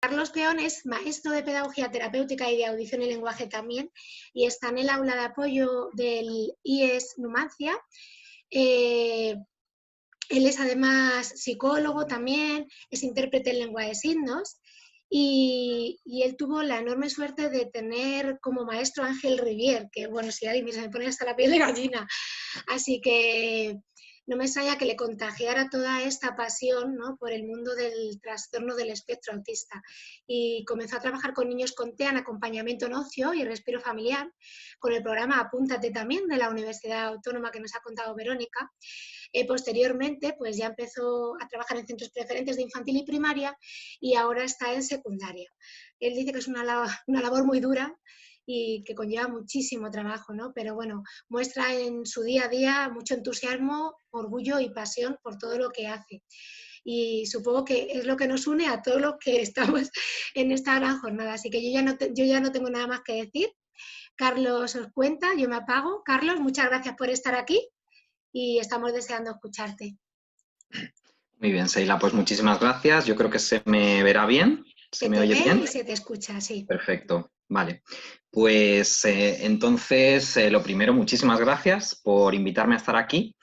Carlos Peón es maestro de pedagogía terapéutica y de audición y lenguaje también, y está en el aula de apoyo del IES Numancia. Él es además psicólogo también, es intérprete en lengua de signos, y él tuvo la enorme suerte de tener como maestro a Ángel Rivière, que bueno, si alguien se me pone hasta la piel de gallina. Así que no me extraña que le contagiara toda esta pasión, ¿no?, por el mundo del trastorno del espectro autista. Y comenzó a trabajar con niños con TEA en acompañamiento en ocio y respiro familiar, con el programa Apúntate también de la Universidad Autónoma que nos ha contado Verónica. Posteriormente, pues ya empezó a trabajar en centros preferentes de infantil y primaria y ahora está en secundaria. Él dice que es una labor muy dura y que conlleva muchísimo trabajo, ¿no? Pero bueno, muestra en su día a día mucho entusiasmo, orgullo y pasión por todo lo que hace. Y supongo que es lo que nos une a todos los que estamos en esta gran jornada. Así que yo ya no tengo nada más que decir. Carlos os cuenta, yo me apago. Carlos, muchas gracias por estar aquí y estamos deseando escucharte. Muy bien, Seila, pues muchísimas gracias. Yo creo que se me verá bien. ¿Se Se me te oye ve bien? y se te escucha, sí. Perfecto, vale. Pues entonces, lo primero, muchísimas gracias por invitarme a estar aquí.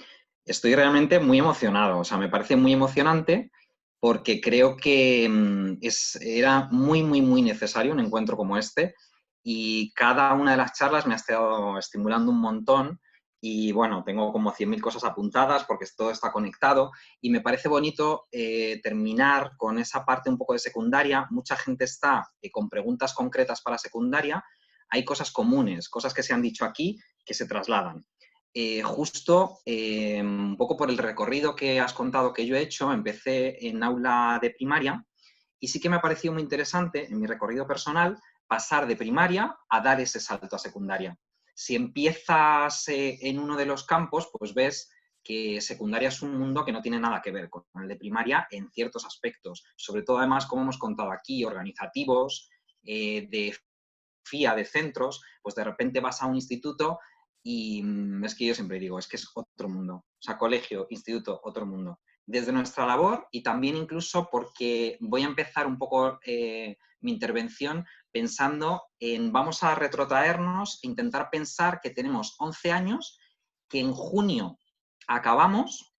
Estoy realmente muy emocionado, o sea, me parece muy emocionante porque creo que era muy, muy, muy necesario un encuentro como este y cada una de las charlas me ha estado estimulando un montón y bueno, tengo como 100.000 cosas apuntadas porque todo está conectado y me parece bonito terminar con esa parte un poco de secundaria. Mucha gente está con preguntas concretas para secundaria. Hay cosas comunes, cosas que se han dicho aquí que se trasladan. Un poco por el recorrido que has contado que yo he hecho, empecé en aula de primaria y sí que me ha parecido muy interesante en mi recorrido personal pasar de primaria a dar ese salto a secundaria. Si empiezas en uno de los campos, pues ves que secundaria es un mundo que no tiene nada que ver con el de primaria en ciertos aspectos, sobre todo además, como hemos contado aquí, organizativos, de FIA, de centros, pues de repente vas a un instituto y es que yo siempre digo, es que es otro mundo. O sea, colegio, instituto, otro mundo. Desde nuestra labor y también incluso porque voy a empezar un poco mi intervención pensando en, vamos a retrotraernos, intentar pensar que tenemos 11 años, que en junio acabamos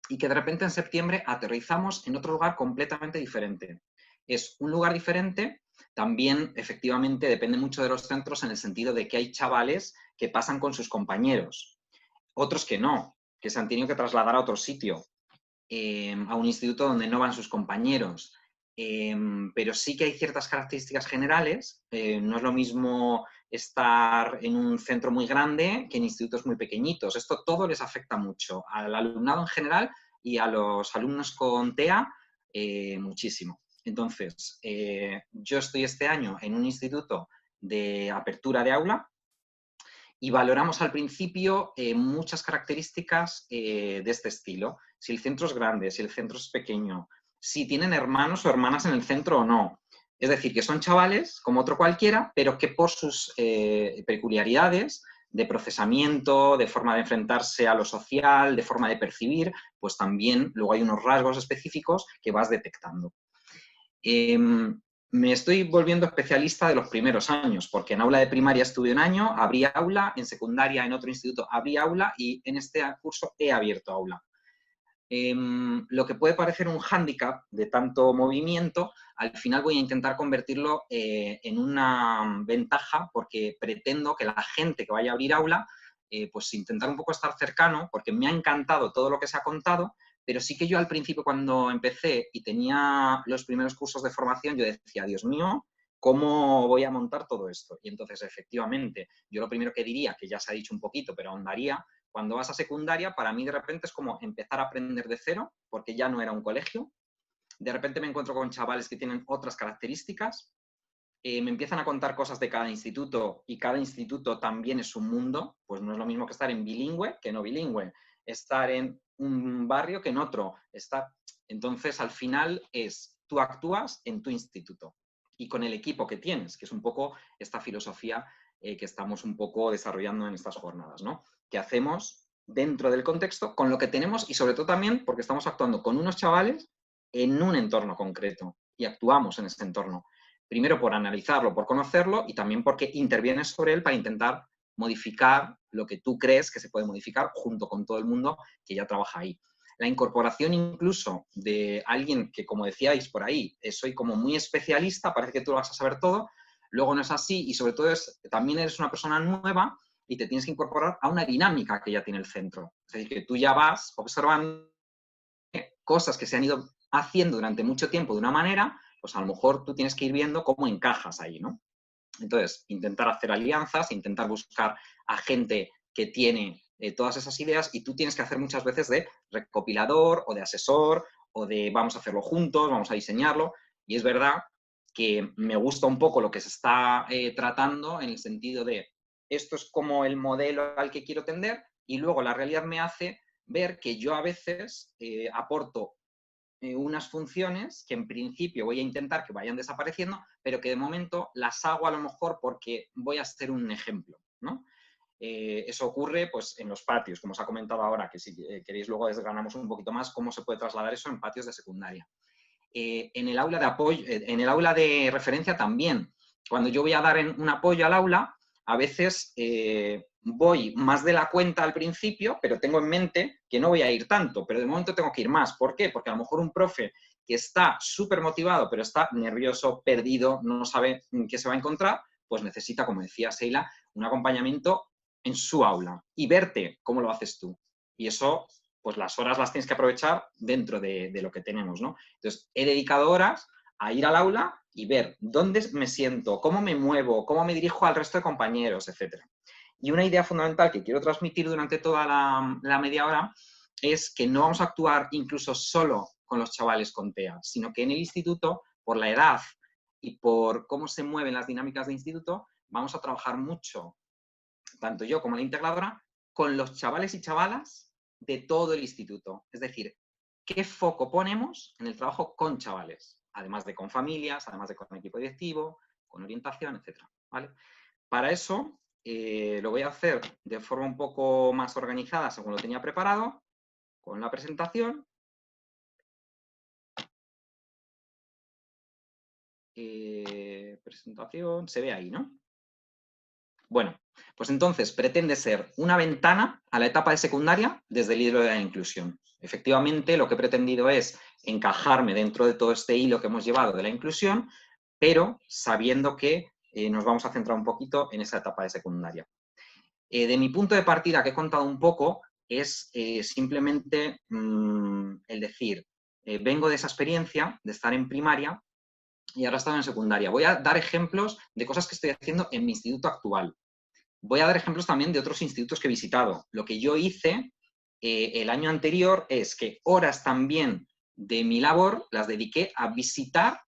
y que de repente en septiembre aterrizamos en otro lugar completamente diferente. Es un lugar diferente, también efectivamente depende mucho de los centros en el sentido de que hay chavales que pasan con sus compañeros, otros que no, que se han tenido que trasladar a otro sitio, a un instituto donde no van sus compañeros. Pero sí que hay ciertas características generales. No es lo mismo estar en un centro muy grande que en institutos muy pequeñitos. Esto todo les afecta mucho, al alumnado en general y a los alumnos con TEA muchísimo. Entonces, yo estoy este año en un instituto de apertura de aula y valoramos al principio muchas características de este estilo. Si el centro es grande, si el centro es pequeño, si tienen hermanos o hermanas en el centro o no. Es decir, que son chavales como otro cualquiera, pero que por sus peculiaridades de procesamiento, de forma de enfrentarse a lo social, de forma de percibir, pues también luego hay unos rasgos específicos que vas detectando. Me estoy volviendo especialista de los primeros años, porque en aula de primaria estuve un año, abrí aula, en secundaria en otro instituto abrí aula y en este curso he abierto aula. Lo que puede parecer un hándicap de tanto movimiento, al final voy a intentar convertirlo en una ventaja porque pretendo que la gente que vaya a abrir aula, pues intentar un poco estar cercano, porque me ha encantado todo lo que se ha contado, pero sí que yo al principio cuando empecé y tenía los primeros cursos de formación, yo decía, Dios mío, ¿cómo voy a montar todo esto? Y entonces, efectivamente, yo lo primero que diría, que ya se ha dicho un poquito, pero ahondaría, cuando vas a secundaria, para mí de repente es como empezar a aprender de cero, porque ya no era un colegio. De repente me encuentro con chavales que tienen otras características. Me empiezan a contar cosas de cada instituto y cada instituto también es un mundo. Pues no es lo mismo que estar en bilingüe que no bilingüe. Estar en un barrio que en otro. Entonces, al final tú actúas en tu instituto y con el equipo que tienes, que es un poco esta filosofía que estamos un poco desarrollando en estas jornadas, ¿no? Que hacemos dentro del contexto con lo que tenemos y sobre todo también porque estamos actuando con unos chavales en un entorno concreto. y actuamos en ese entorno. Primero por analizarlo, por conocerlo y también porque intervienes sobre él para intentar modificar lo que tú crees que se puede modificar junto con todo el mundo que ya trabaja ahí. La incorporación incluso de alguien que, como decíais por ahí, soy como muy especialista, parece que tú lo vas a saber todo, luego no es así y sobre todo también eres una persona nueva y te tienes que incorporar a una dinámica que ya tiene el centro. Es decir, que tú ya vas observando cosas que se han ido haciendo durante mucho tiempo de una manera, pues a lo mejor tú tienes que ir viendo cómo encajas ahí, ¿no? Entonces, intentar hacer alianzas, intentar buscar a gente que tiene todas esas ideas y tú tienes que hacer muchas veces de recopilador o de asesor o de vamos a hacerlo juntos, vamos a diseñarlo. Y es verdad que me gusta un poco lo que se está tratando en el sentido de esto es como el modelo al que quiero tender y luego la realidad me hace ver que yo a veces aporto unas funciones que en principio voy a intentar que vayan desapareciendo, pero que de momento las hago a lo mejor porque voy a hacer un ejemplo, ¿no? Eso ocurre pues, en los patios, como os ha comentado ahora, que si queréis luego desgranamos un poquito más cómo se puede trasladar eso en patios de secundaria. En el aula de apoyo, en el aula de referencia también. Cuando yo voy a dar un apoyo al aula, a veces voy más de la cuenta al principio, pero tengo en mente que no voy a ir tanto, pero de momento tengo que ir más. ¿Por qué? Porque a lo mejor un profe que está súper motivado, pero está nervioso, perdido, no sabe qué se va a encontrar, pues necesita, como decía Seila, un acompañamiento en su aula y verte cómo lo haces tú. Y eso, pues las horas las tienes que aprovechar dentro de lo que tenemos, ¿no? Entonces, he dedicado horas a ir al aula y ver dónde me siento, cómo me muevo, cómo me dirijo al resto de compañeros, etc. Y una idea fundamental que quiero transmitir durante toda la media hora es que no vamos a actuar incluso solo con los chavales con TEA, sino que en el instituto, por la edad y por cómo se mueven las dinámicas de instituto, vamos a trabajar mucho, tanto yo como la integradora, con los chavales y chavalas de todo el instituto. Es decir, ¿qué foco ponemos en el trabajo con chavales? Además de con familias, además de con equipo directivo, con orientación, etc. ¿Vale? Para eso lo voy a hacer de forma un poco más organizada según lo tenía preparado, con la presentación. Presentación, se ve ahí, ¿no? Bueno, pues entonces pretende ser una ventana a la etapa de secundaria desde el hilo de la inclusión. Efectivamente, lo que he pretendido es encajarme dentro de todo este hilo que hemos llevado de la inclusión, pero sabiendo que nos vamos a centrar un poquito en esa etapa de secundaria. De mi punto de partida, que he contado un poco, es simplemente el decir, vengo de esa experiencia de estar en primaria y ahora he estado en secundaria. Voy a dar ejemplos de cosas que estoy haciendo en mi instituto actual. Voy a dar ejemplos también de otros institutos que he visitado. Lo que yo hice el año anterior es que horas también de mi labor las dediqué a visitar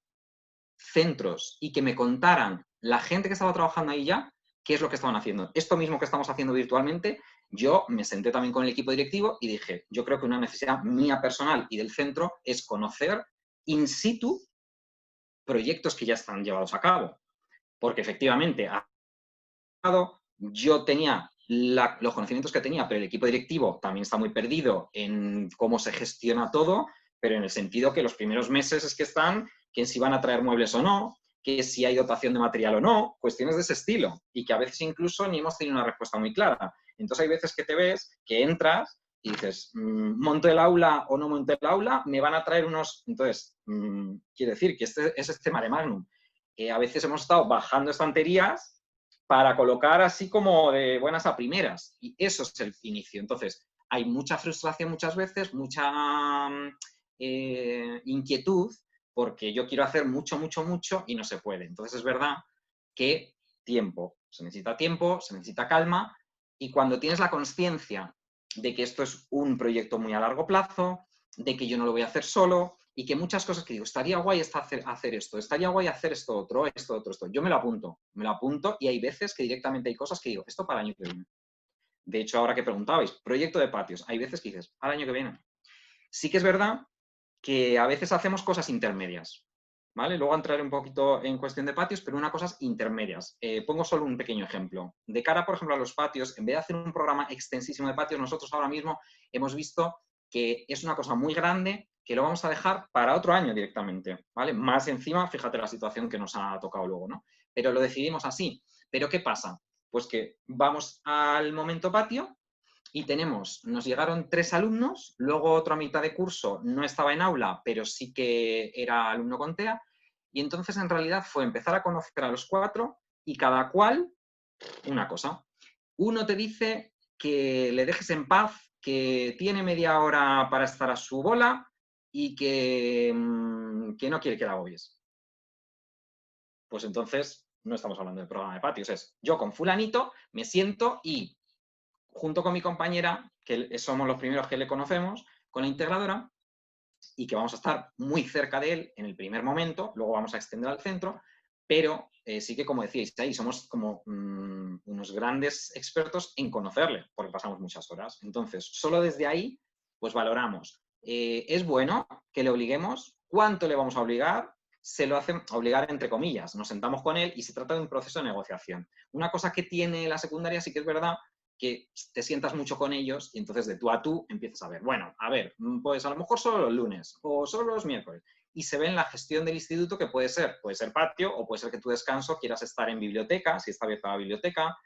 centros y que me contaran la gente que estaba trabajando ahí ya qué es lo que estaban haciendo. Esto mismo que estamos haciendo virtualmente, yo me senté también con el equipo directivo y dije, yo creo que una necesidad mía personal y del centro es conocer in situ proyectos que ya están llevados a cabo. Porque efectivamente, yo tenía los conocimientos que tenía, pero el equipo directivo también está muy perdido en cómo se gestiona todo, pero en el sentido que los primeros meses es que están, que si van a traer muebles o no, que si hay dotación de material o no, cuestiones de ese estilo, y que a veces incluso ni hemos tenido una respuesta muy clara. Entonces hay veces que te ves, que entras y dices, ¿monto el aula o no monto el aula? Me van a traer unos... Entonces, quiere decir que este es este mare magnum. A veces hemos estado bajando estanterías para colocar así como de buenas a primeras. Y eso es el inicio. Entonces, hay mucha frustración muchas veces, mucha inquietud, porque yo quiero hacer mucho, mucho, mucho y no se puede. Entonces, es verdad que se necesita calma, y cuando tienes la conciencia de que esto es un proyecto muy a largo plazo, de que yo no lo voy a hacer solo, y que muchas cosas que digo, estaría guay hacer esto, estaría guay hacer esto otro, esto. Yo me lo apunto y hay veces que directamente hay cosas que digo, esto para el año que viene. De hecho, ahora que preguntabais, proyecto de patios, hay veces que dices, para el año que viene. Sí que es verdad que a veces hacemos cosas intermedias, ¿vale? Luego entraré un poquito en cuestión de patios, pero unas cosas intermedias. Pongo solo un pequeño ejemplo. De cara, por ejemplo, a los patios, en vez de hacer un programa extensísimo de patios, nosotros ahora mismo hemos visto que es una cosa muy grande que lo vamos a dejar para otro año directamente, ¿vale? Más encima, fíjate la situación que nos ha tocado luego, ¿no? Pero lo decidimos así. ¿Pero qué pasa? Pues que vamos al momento patio y nos llegaron 3 alumnos, luego otra mitad de curso no estaba en aula, pero sí que era alumno con TEA, y entonces en realidad fue empezar a conocer a los 4 y cada cual una cosa. Uno te dice que le dejes en paz, que tiene media hora para estar a su bola y que no quiere que la agobies. Pues entonces no estamos hablando del programa de patios, es yo con fulanito me siento y junto con mi compañera, que somos los primeros que le conocemos, con la integradora, y que vamos a estar muy cerca de él en el primer momento, luego vamos a extender al centro, pero sí que, como decíais ahí, somos como unos grandes expertos en conocerle, porque pasamos muchas horas. Entonces, solo desde ahí, pues valoramos. ¿Es bueno que le obliguemos? ¿Cuánto le vamos a obligar? Se lo hacen obligar entre comillas. Nos sentamos con él y se trata de un proceso de negociación. Una cosa que tiene la secundaria sí que es verdad que te sientas mucho con ellos y entonces de tú a tú empiezas a ver, bueno, a ver, pues a lo mejor solo los lunes o solo los miércoles. Y se ve en la gestión del instituto que puede ser patio o puede ser que tu descanso quieras estar en biblioteca, si está abierta la biblioteca.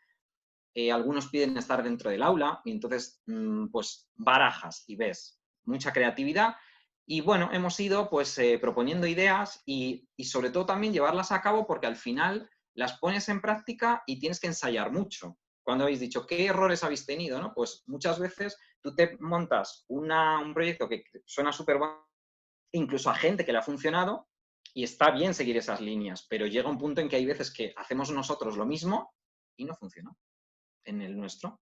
Algunos piden estar dentro del aula y entonces pues barajas y ves mucha creatividad. Y bueno, hemos ido pues proponiendo ideas y sobre todo también llevarlas a cabo porque al final las pones en práctica y tienes que ensayar mucho. Cuando habéis dicho, ¿qué errores habéis tenido? ¿No? Pues muchas veces tú te montas un proyecto que suena súper bueno, incluso a gente que le ha funcionado, y está bien seguir esas líneas, pero llega un punto en que hay veces que hacemos nosotros lo mismo y no funciona en el nuestro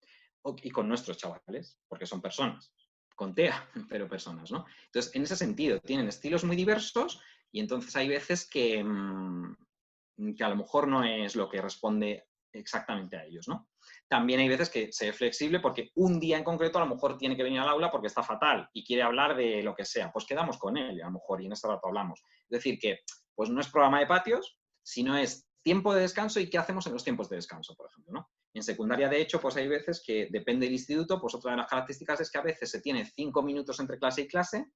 y con nuestros chavales, porque son personas, con TEA, pero personas, ¿no? Entonces, en ese sentido, tienen estilos muy diversos y entonces hay veces que a lo mejor no es lo que responde exactamente a ellos, ¿no? También hay veces que se es flexible porque un día en concreto a lo mejor tiene que venir al aula porque está fatal y quiere hablar de lo que sea. Pues quedamos con él a lo mejor y en este rato hablamos. Es decir, que pues no es programa de patios, sino es tiempo de descanso y qué hacemos en los tiempos de descanso, por ejemplo, ¿no? En secundaria, de hecho, pues hay veces que depende del instituto, pues otra de las características es que a veces se tiene 5 minutos entre clase y clase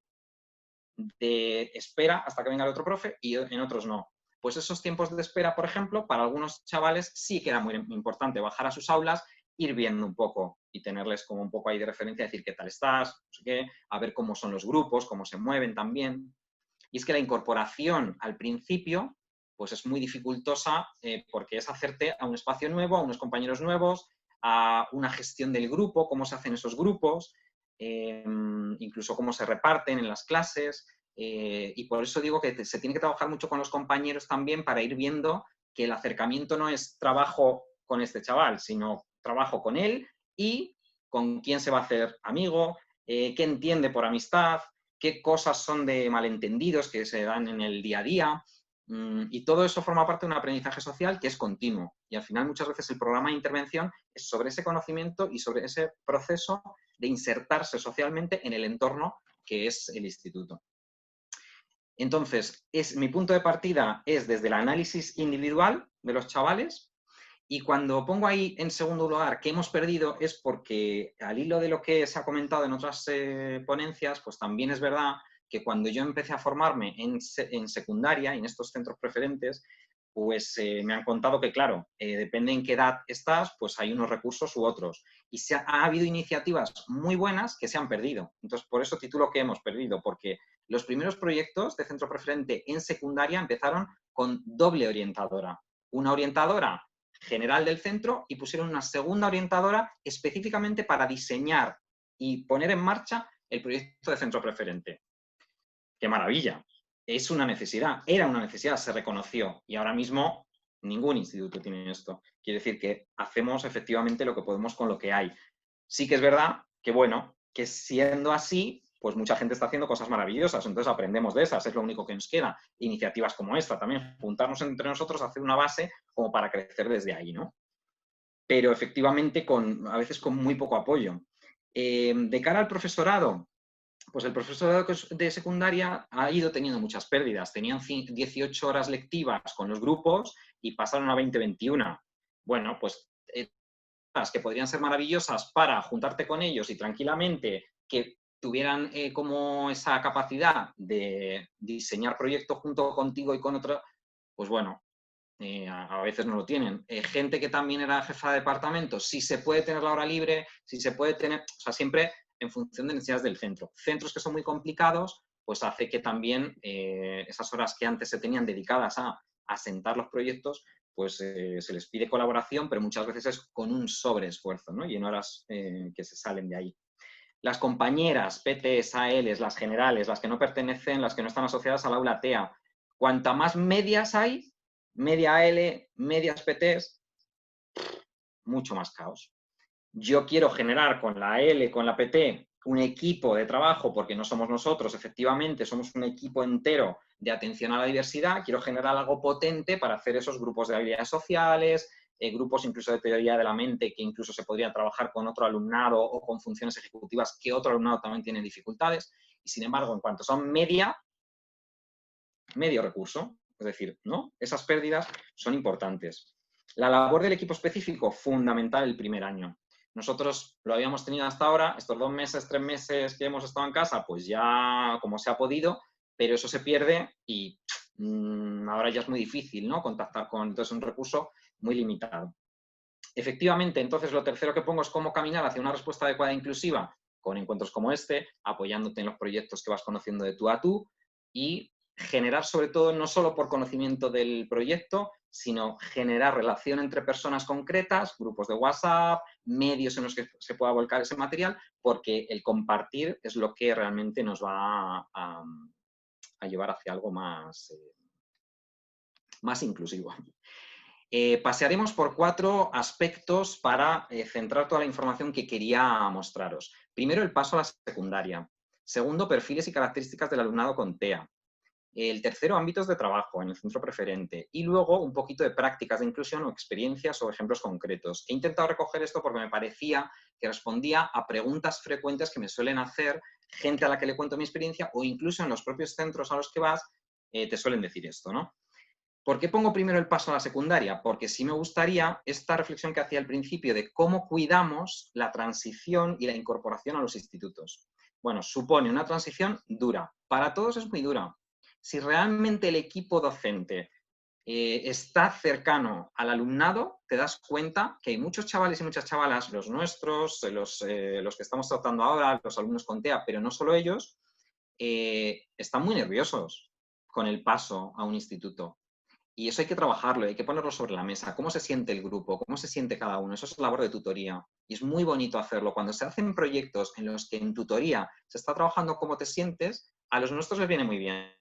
de espera hasta que venga el otro profe y en otros no. Pues esos tiempos de espera, por ejemplo, para algunos chavales sí que era muy importante bajar a sus aulas, ir viendo un poco y tenerles como un poco ahí de referencia, decir qué tal estás, no sé qué, a ver cómo son los grupos, cómo se mueven también. Y es que la incorporación al principio pues es muy dificultosa porque es hacerte a un espacio nuevo, a unos compañeros nuevos, a una gestión del grupo, cómo se hacen esos grupos, incluso cómo se reparten en las clases. Y por eso digo que se tiene que trabajar mucho con los compañeros también para ir viendo que el acercamiento no es trabajo con este chaval, sino trabajo con él y con quién se va a hacer amigo, qué entiende por amistad, qué cosas son de malentendidos que se dan en el día a día. Y todo eso forma parte de un aprendizaje social que es continuo. Y al final muchas veces el programa de intervención es sobre ese conocimiento y sobre ese proceso de insertarse socialmente en el entorno que es el instituto. Entonces, mi punto de partida es desde el análisis individual de los chavales y cuando pongo ahí en segundo lugar qué hemos perdido es porque al hilo de lo que se ha comentado en otras ponencias, pues también es verdad que cuando yo empecé a formarme en secundaria y en estos centros preferentes, pues me han contado que, claro, depende en qué edad estás, pues hay unos recursos u otros. Y ha habido iniciativas muy buenas que se han perdido. Entonces, por eso titulo que hemos perdido, porque los primeros proyectos de centro preferente en secundaria empezaron con doble orientadora. Una orientadora general del centro y pusieron una segunda orientadora específicamente para diseñar y poner en marcha el proyecto de centro preferente. ¡Qué maravilla! Es una necesidad, era una necesidad, se reconoció y ahora mismo ningún instituto tiene esto. Quiere decir que hacemos efectivamente lo que podemos con lo que hay. Sí que es verdad que, bueno, que siendo así, pues mucha gente está haciendo cosas maravillosas, entonces aprendemos de esas, es lo único que nos queda. Iniciativas como esta, también juntarnos entre nosotros, hacer una base como para crecer desde ahí, ¿no? Pero efectivamente a veces con muy poco apoyo. De cara al profesorado, pues el profesorado de secundaria ha ido teniendo muchas pérdidas. Tenían 18 horas lectivas con los grupos y pasaron a 20-21. Bueno, pues que podrían ser maravillosas para juntarte con ellos y tranquilamente, que tuvieran como esa capacidad de diseñar proyectos junto contigo y con otros, pues bueno, a veces no lo tienen. Gente que también era jefa de departamento, si se puede tener la hora libre, si se puede tener, o sea, siempre en función de necesidades del centro. Centros que son muy complicados, pues hace que también esas horas que antes se tenían dedicadas a asentar los proyectos, pues se les pide colaboración, pero muchas veces es con un sobreesfuerzo, ¿no? Y en horas que se salen de ahí. Las compañeras, PTs, ALs, las generales, las que no pertenecen, las que no están asociadas al aula TEA, cuanta más medias hay, media AL, medias PTs, mucho más caos. Yo quiero generar con la AL, con la PT, un equipo de trabajo, porque no somos nosotros, efectivamente, somos un equipo entero de atención a la diversidad. Quiero generar algo potente para hacer esos grupos de habilidades sociales, grupos incluso de teoría de la mente, que incluso se podría trabajar con otro alumnado o con funciones ejecutivas que otro alumnado también tiene dificultades. Y sin embargo, en cuanto son medio recurso, es decir, ¿no? Esas pérdidas son importantes. La labor del equipo específico, fundamental el primer año. Nosotros lo habíamos tenido hasta ahora, estos 2 meses, 3 meses que hemos estado en casa, pues ya como se ha podido, pero eso se pierde y ahora ya es muy difícil, ¿no? Contactar con, entonces, un recurso muy limitado. Efectivamente, entonces lo tercero que pongo es cómo caminar hacia una respuesta adecuada e inclusiva con encuentros como este, apoyándote en los proyectos que vas conociendo de tú a tú y generar sobre todo no solo por conocimiento del proyecto, sino generar relación entre personas concretas, grupos de WhatsApp, medios en los que se pueda volcar ese material, porque el compartir es lo que realmente nos va a llevar hacia algo más inclusivo. Pasearemos por 4 aspectos para centrar toda la información que quería mostraros. Primero, el paso a la secundaria. Segundo, perfiles y características del alumnado con TEA. El tercero, ámbitos de trabajo en el centro preferente. Y luego, un poquito de prácticas de inclusión o experiencias o ejemplos concretos. He intentado recoger esto porque me parecía que respondía a preguntas frecuentes que me suelen hacer gente a la que le cuento mi experiencia o incluso en los propios centros a los que vas te suelen decir esto, ¿no? ¿Por qué pongo primero el paso a la secundaria? Porque sí me gustaría esta reflexión que hacía al principio de cómo cuidamos la transición y la incorporación a los institutos. Bueno, supone una transición dura. Para todos es muy dura. Si realmente el equipo docente está cercano al alumnado, te das cuenta que hay muchos chavales y muchas chavalas, los nuestros, los que estamos tratando ahora, los alumnos con TEA, pero no solo ellos, están muy nerviosos con el paso a un instituto. Y eso hay que trabajarlo, hay que ponerlo sobre la mesa. ¿Cómo se siente el grupo? ¿Cómo se siente cada uno? Eso es labor de tutoría. Y es muy bonito hacerlo. Cuando se hacen proyectos en los que en tutoría se está trabajando cómo te sientes, a los nuestros les viene muy bien.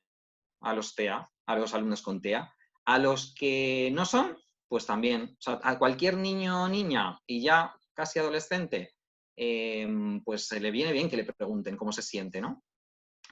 A los TEA, a los alumnos con TEA. A los que no son, pues también. O sea, a cualquier niño o niña y ya casi adolescente, pues se le viene bien que le pregunten cómo se siente, ¿no?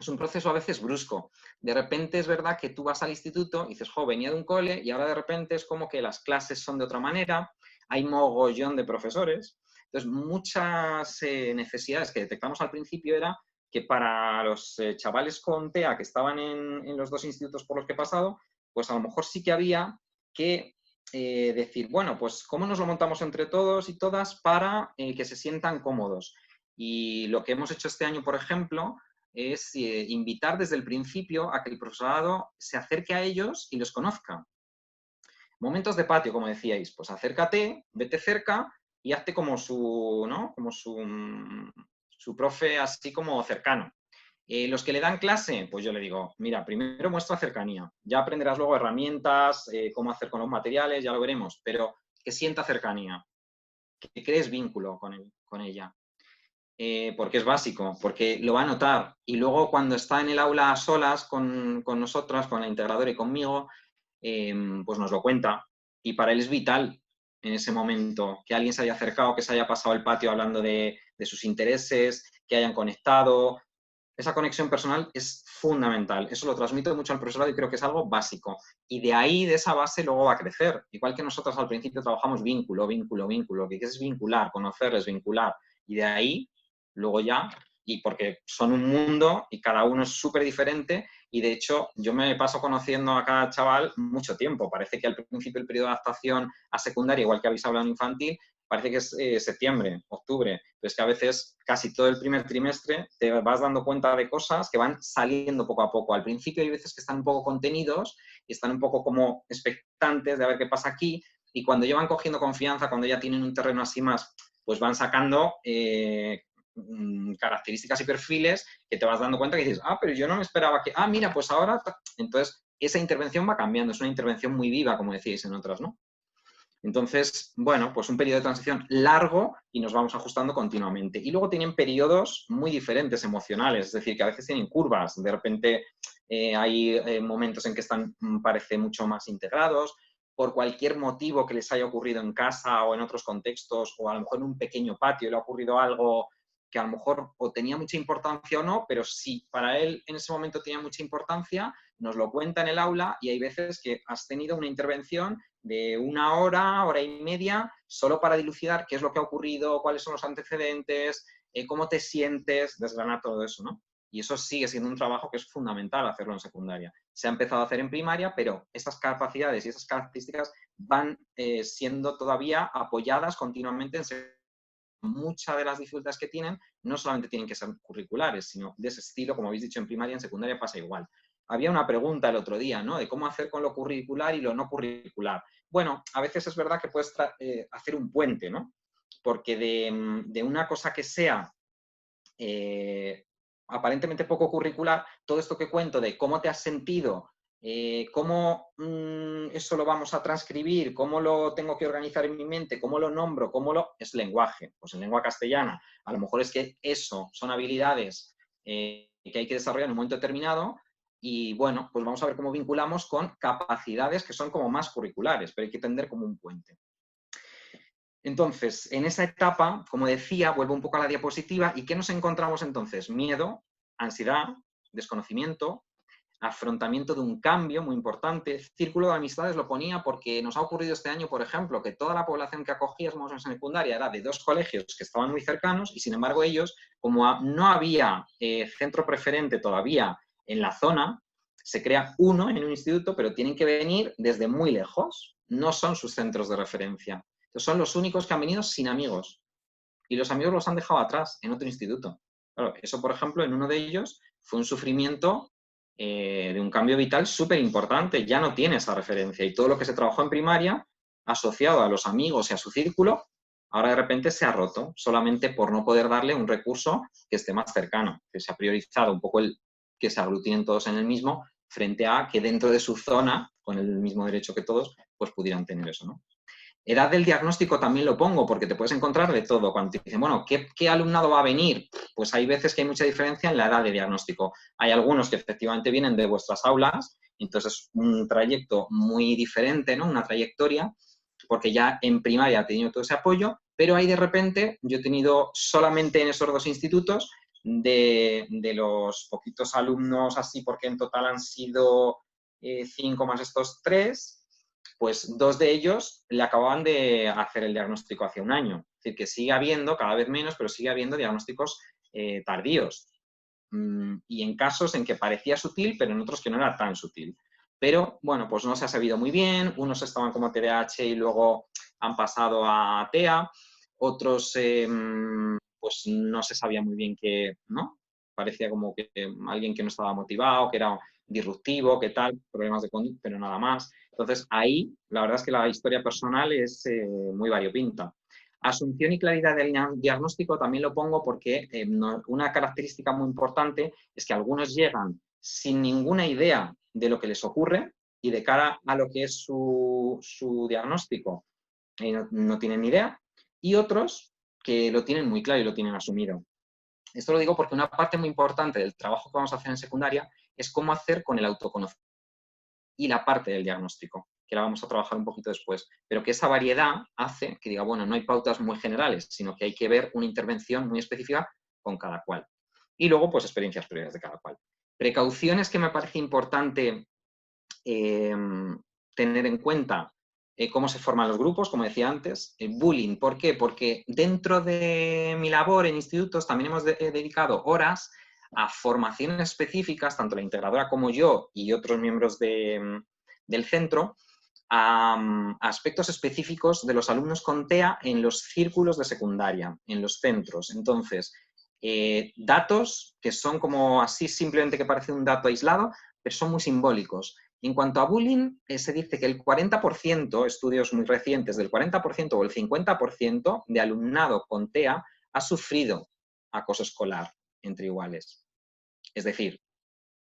Es un proceso a veces brusco. De repente es verdad que tú vas al instituto y dices, jo, venía de un cole y ahora de repente es como que las clases son de otra manera, hay mogollón de profesores. Entonces, muchas necesidades que detectamos al principio era que para los chavales con TEA que estaban en los 2 institutos por los que he pasado, pues a lo mejor sí que había que decir, bueno, pues cómo nos lo montamos entre todos y todas para que se sientan cómodos. Y lo que hemos hecho este año, por ejemplo, es invitar desde el principio a que el profesorado se acerque a ellos y los conozca. Momentos de patio, como decíais, pues acércate, vete cerca y hazte como su, ¿no? Como su profe así como cercano. Los que le dan clase, pues yo le digo, mira, primero muestra cercanía, ya aprenderás luego herramientas, cómo hacer con los materiales, ya lo veremos, pero que sienta cercanía, que crees vínculo con ella. Porque es básico, porque lo va a notar. Y luego cuando está en el aula a solas con nosotras, con la integradora y conmigo, pues nos lo cuenta. Y para él es vital en ese momento que alguien se haya acercado, que se haya pasado el patio hablando de sus intereses, que hayan conectado. Esa conexión personal es fundamental. Eso lo transmito mucho al profesorado y creo que es algo básico. Y de ahí, de esa base, luego va a crecer. Igual que nosotros al principio trabajamos vínculo, que es vincular, conocerles, vincular. Y de ahí luego ya, y porque son un mundo y cada uno es súper diferente y de hecho yo me paso conociendo a cada chaval mucho tiempo. Parece que al principio el periodo de adaptación a secundaria, igual que habéis hablado en infantil, parece que es septiembre, octubre, pero es que a veces casi todo el primer trimestre te vas dando cuenta de cosas que van saliendo poco a poco. Al principio hay veces que están un poco contenidos y están un poco como expectantes de a ver qué pasa aquí, y cuando ya van cogiendo confianza, cuando ya tienen un terreno así más, pues van sacando características y perfiles que te vas dando cuenta que dices, pero yo no me esperaba que, mira, pues ahora, entonces esa intervención va cambiando, es una intervención muy viva, como decíais en otras, ¿no? Entonces, bueno, pues un periodo de transición largo y nos vamos ajustando continuamente. Y luego tienen periodos muy diferentes emocionales, es decir, que a veces tienen curvas. De repente hay momentos en que están, parece, mucho más integrados, por cualquier motivo que les haya ocurrido en casa o en otros contextos, o a lo mejor en un pequeño patio le ha ocurrido algo que a lo mejor o tenía mucha importancia o no, pero si para él en ese momento tenía mucha importancia, nos lo cuenta en el aula, y hay veces que has tenido una intervención de 1 hora, hora y media, solo para dilucidar qué es lo que ha ocurrido, cuáles son los antecedentes, cómo te sientes, desgranar todo eso, ¿no? Y eso sigue siendo un trabajo que es fundamental hacerlo en secundaria. Se ha empezado a hacer en primaria, pero esas capacidades y esas características van siendo todavía apoyadas continuamente en secundaria. Muchas de las dificultades que tienen no solamente tienen que ser curriculares, sino de ese estilo, como habéis dicho, en primaria, en secundaria pasa igual. Había una pregunta el otro día, ¿no?, de cómo hacer con lo curricular y lo no curricular. Bueno, a veces es verdad que puedes hacer un puente, ¿no? Porque de una cosa que sea aparentemente poco curricular, todo esto que cuento de cómo te has sentido, cómo eso lo vamos a transcribir, cómo lo tengo que organizar en mi mente, cómo lo nombro, es lenguaje. Pues en lengua castellana, a lo mejor es que eso son habilidades que hay que desarrollar en un momento determinado, y bueno, pues vamos a ver cómo vinculamos con capacidades que son como más curriculares, pero hay que tender como un puente. Entonces, en esa etapa, como decía, vuelvo un poco a la diapositiva, ¿y qué nos encontramos entonces? Miedo, ansiedad, desconocimiento, afrontamiento de un cambio muy importante. Círculo de amistades lo ponía porque nos ha ocurrido este año, por ejemplo, que toda la población que acogíamos en secundaria era de 2 colegios que estaban muy cercanos, y sin embargo ellos, como no había centro preferente todavía en la zona, se crea uno en un instituto, pero tienen que venir desde muy lejos, no son sus centros de referencia. Entonces son los únicos que han venido sin amigos, y los amigos los han dejado atrás en otro instituto. Claro, eso, por ejemplo, en uno de ellos fue un sufrimiento de un cambio vital súper importante. Ya no tiene esa referencia, y todo lo que se trabajó en primaria, asociado a los amigos y a su círculo, ahora de repente se ha roto, solamente por no poder darle un recurso que esté más cercano, que se ha priorizado un poco el que se aglutinen todos en el mismo, frente a que dentro de su zona, con el mismo derecho que todos, pues pudieran tener eso, ¿no? Edad del diagnóstico también lo pongo, porque te puedes encontrar de todo. Cuando te dicen, bueno, ¿qué alumnado va a venir? Pues hay veces que hay mucha diferencia en la edad de diagnóstico. Hay algunos que efectivamente vienen de vuestras aulas, entonces es un trayecto muy diferente, ¿no? Una trayectoria, porque ya en primaria he tenido todo ese apoyo, pero hay de repente, yo he tenido solamente en esos 2 institutos, de los poquitos alumnos así, porque en total han sido 5 más estos 3, pues 2 de ellos le acababan de hacer el diagnóstico hace 1 año. Es decir, que sigue habiendo, cada vez menos, pero sigue habiendo diagnósticos tardíos. Y en casos en que parecía sutil, pero en otros que no era tan sutil. Pero, bueno, pues no se ha sabido muy bien. Unos estaban como TDAH y luego han pasado a TEA. Otros, pues no se sabía muy bien qué, ¿no? Parecía como que alguien que no estaba motivado, que era disruptivo, que tal, problemas de conducta, pero nada más. Entonces, ahí, la verdad es que la historia personal es muy variopinta. Asunción y claridad del diagnóstico también lo pongo porque una característica muy importante es que algunos llegan sin ninguna idea de lo que les ocurre, y de cara a lo que es su diagnóstico no tienen ni idea, y otros que lo tienen muy claro y lo tienen asumido. Esto lo digo porque una parte muy importante del trabajo que vamos a hacer en secundaria es cómo hacer con el autoconocimiento y la parte del diagnóstico, que la vamos a trabajar un poquito después, pero que esa variedad hace que diga, bueno, no hay pautas muy generales, sino que hay que ver una intervención muy específica con cada cual. Y luego, pues, experiencias previas de cada cual. Precauciones que me parece importante tener en cuenta: cómo se forman los grupos, como decía antes. Bullying, ¿por qué? Porque dentro de mi labor en institutos también hemos dedicado horas a formaciones específicas, tanto la integradora como yo y otros miembros del centro, a aspectos específicos de los alumnos con TEA en los círculos de secundaria, en los centros. Entonces, datos que son como así simplemente que parece un dato aislado, pero son muy simbólicos. En cuanto a bullying, se dice que el 40%, estudios muy recientes, del 40% o el 50% de alumnado con TEA ha sufrido acoso escolar entre iguales. Es decir,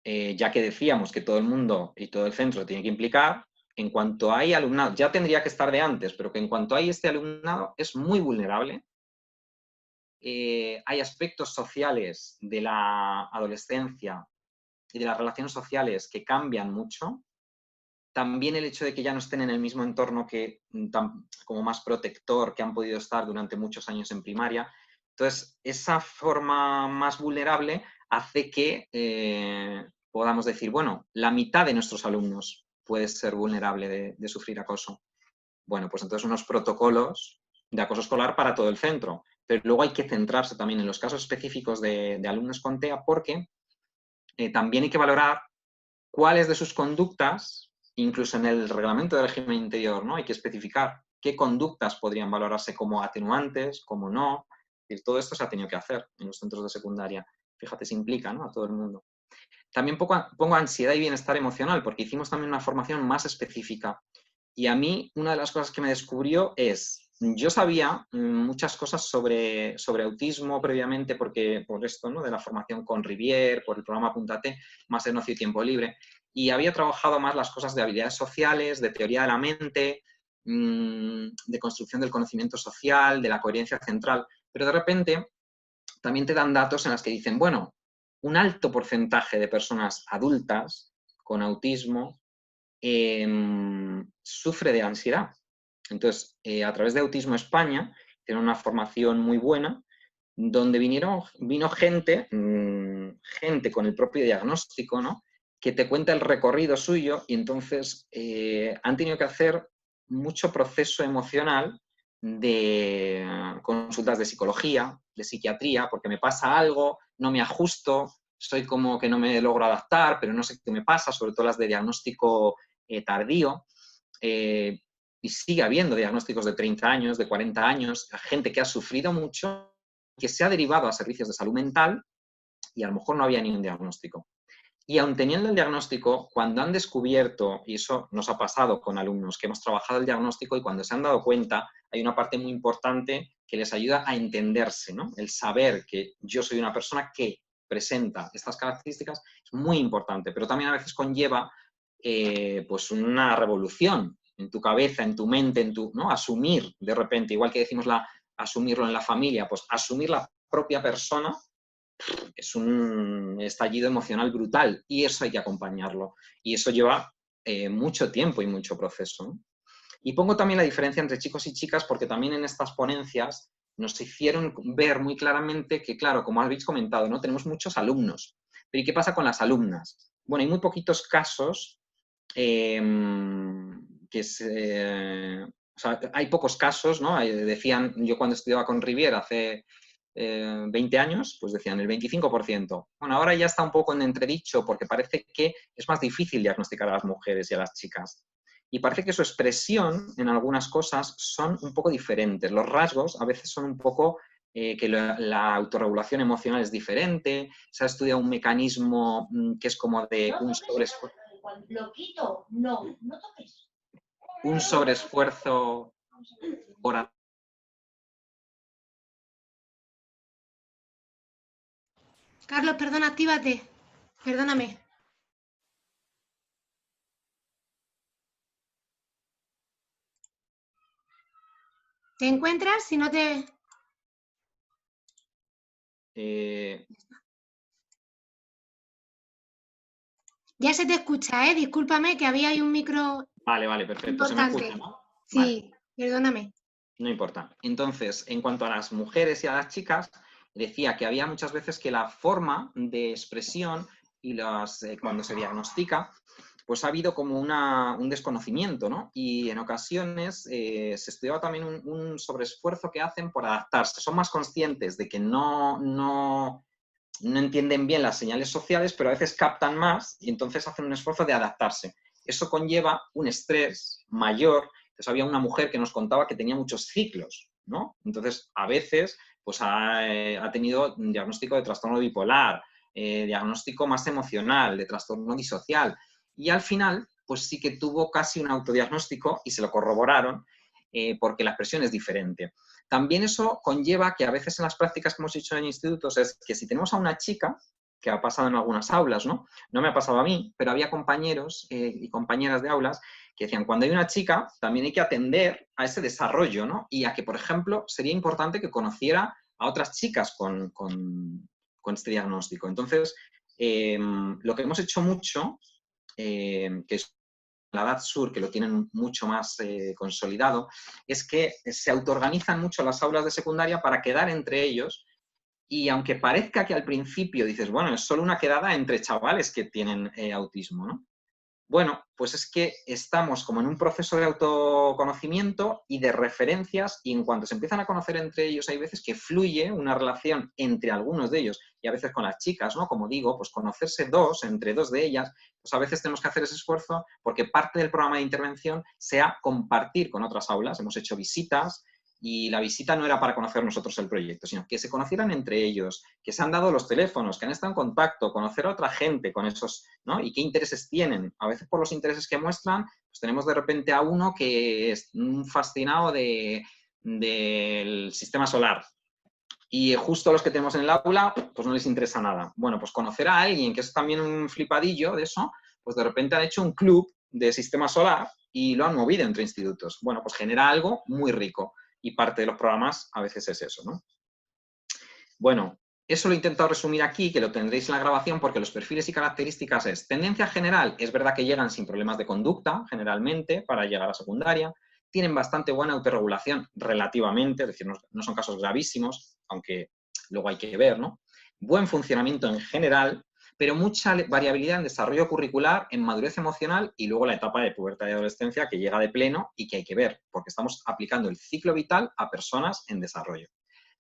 ya que decíamos que todo el mundo y todo el centro tiene que implicar, en cuanto hay alumnado, ya tendría que estar de antes, pero que en cuanto hay este alumnado es muy vulnerable. Hay aspectos sociales de la adolescencia y de las relaciones sociales que cambian mucho. También el hecho de que ya no estén en el mismo entorno que como más protector que han podido estar durante muchos años en primaria. Entonces, esa forma más vulnerable hace que podamos decir, bueno, la mitad de nuestros alumnos puede ser vulnerable de sufrir acoso. Bueno, pues entonces unos protocolos de acoso escolar para todo el centro. Pero luego hay que centrarse también en los casos específicos de alumnos con TEA porque también hay que valorar cuáles de sus conductas, incluso en el reglamento del régimen interior, ¿no? Hay que especificar qué conductas podrían valorarse como atenuantes, como no. Y todo esto se ha tenido que hacer en los centros de secundaria. Fíjate, se implica, ¿no?, a todo el mundo. También pongo ansiedad y bienestar emocional, porque hicimos también una formación más específica. Y a mí, una de las cosas que me descubrió es, yo sabía muchas cosas sobre autismo previamente, porque por esto, ¿no?, de la formación con Rivier, por el programa Apúntate, más en ocio y tiempo libre, y había trabajado más las cosas de habilidades sociales, de teoría de la mente, de construcción del conocimiento social, de la coherencia central, pero de repente también te dan datos en las que dicen, bueno, un alto porcentaje de personas adultas con autismo sufre de ansiedad. Entonces, a través de Autismo España, tiene una formación muy buena, donde vino gente, gente con el propio diagnóstico, ¿no?, que te cuenta el recorrido suyo y entonces han tenido que hacer mucho proceso emocional de consultas de psicología, de psiquiatría, porque me pasa algo, no me ajusto, soy como que no me logro adaptar, pero no sé qué me pasa, sobre todo las de diagnóstico tardío. Y sigue habiendo diagnósticos de 30 años, de 40 años, gente que ha sufrido mucho, que se ha derivado a servicios de salud mental y a lo mejor no había ni un diagnóstico. Y aun teniendo el diagnóstico, cuando han descubierto, y eso nos ha pasado con alumnos que hemos trabajado el diagnóstico y cuando se han dado cuenta, hay una parte muy importante que les ayuda a entenderse, ¿no? El saber que yo soy una persona que presenta estas características es muy importante, pero también a veces conlleva pues una revolución en tu cabeza, en tu mente, ¿no? Asumir de repente, igual que decimos asumirlo en la familia, pues asumir la propia persona es un estallido emocional brutal y eso hay que acompañarlo. Y eso lleva mucho tiempo y mucho proceso, ¿no? Y pongo también la diferencia entre chicos y chicas porque también en estas ponencias nos hicieron ver muy claramente que, claro, como habéis comentado, ¿no?, tenemos muchos alumnos. Pero ¿y qué pasa con las alumnas? Bueno, hay muy poquitos casos o sea, hay pocos casos, ¿no? Decían, yo cuando estudiaba con Rivier hace 20 años, pues decían el 25%. Bueno, ahora ya está un poco en entredicho porque parece que es más difícil diagnosticar a las mujeres y a las chicas. Y parece que su expresión en algunas cosas son un poco diferentes. Los rasgos a veces son un poco que la autorregulación emocional es diferente. Se ha estudiado un mecanismo que es como de un sobreesfuerzo. Lo quito, no toques. Un sobreesfuerzo por... Carlos, perdona, actívate. Perdóname. ¿Te encuentras? Si no te... Ya se te escucha, ¿eh? Discúlpame que había ahí un micro Vale, perfecto. importante. ¿Se me escucha, no? Sí, Vale. perdóname. No importa. Entonces, en cuanto a las mujeres y a las chicas, decía que había muchas veces que la forma de expresión y cuando se diagnostica, pues ha habido como un desconocimiento, ¿no? Y en ocasiones se estudiaba también un sobreesfuerzo que hacen por adaptarse. Son más conscientes de que no entienden bien las señales sociales, pero a veces captan más y entonces hacen un esfuerzo de adaptarse. eso conlleva un estrés mayor. Entonces había una mujer que nos contaba que tenía muchos ciclos, ¿no? Entonces, a veces, pues ha tenido un diagnóstico de trastorno bipolar, diagnóstico más emocional, de trastorno disocial. Y al final, pues sí que tuvo casi un autodiagnóstico y se lo corroboraron porque la expresión es diferente. También eso conlleva que a veces en las prácticas que hemos hecho en institutos es que si tenemos a una chica, que ha pasado en algunas aulas, ¿no? No me ha pasado a mí, pero había compañeros y compañeras de aulas que decían, cuando hay una chica, también hay que atender a ese desarrollo, ¿no? Y a que, por ejemplo, sería importante que conociera a otras chicas con este diagnóstico. Entonces, lo que hemos hecho mucho, que es la edad sur, que lo tienen mucho más consolidado, es que se autoorganizan mucho las aulas de secundaria para quedar entre ellos. Y aunque parezca que al principio dices, bueno, es solo una quedada entre chavales que tienen autismo, ¿no? Bueno, pues es que estamos como en un proceso de autoconocimiento y de referencias, y en cuanto se empiezan a conocer entre ellos, hay veces que fluye una relación entre algunos de ellos, y a veces con las chicas, ¿no? Como digo, pues conocerse entre dos de ellas, pues a veces tenemos que hacer ese esfuerzo porque parte del programa de intervención sea compartir con otras aulas. Hemos hecho visitas, y la visita no era para conocer nosotros el proyecto, sino que se conocieran entre ellos, que se han dado los teléfonos, que han estado en contacto, conocer a otra gente con esos, ¿no? Y qué intereses tienen. A veces por los intereses que muestran, pues tenemos de repente a uno que es un fascinado del sistema solar. Y justo a los que tenemos en el aula, pues no les interesa nada. Bueno, pues conocer a alguien que es también un flipadillo de eso, pues de repente han hecho un club de sistema solar y lo han movido entre institutos. Bueno, pues genera algo muy rico. Y parte de los programas a veces es eso, ¿no? Bueno, eso lo he intentado resumir aquí, que lo tendréis en la grabación, porque los perfiles y características es tendencia general, es verdad que llegan sin problemas de conducta, generalmente, para llegar a secundaria, tienen bastante buena autorregulación relativamente, es decir, no son casos gravísimos, aunque luego hay que ver, ¿no? Buen funcionamiento en general, pero mucha variabilidad en desarrollo curricular, en madurez emocional y luego la etapa de pubertad y adolescencia que llega de pleno y que hay que ver, porque estamos aplicando el ciclo vital a personas en desarrollo.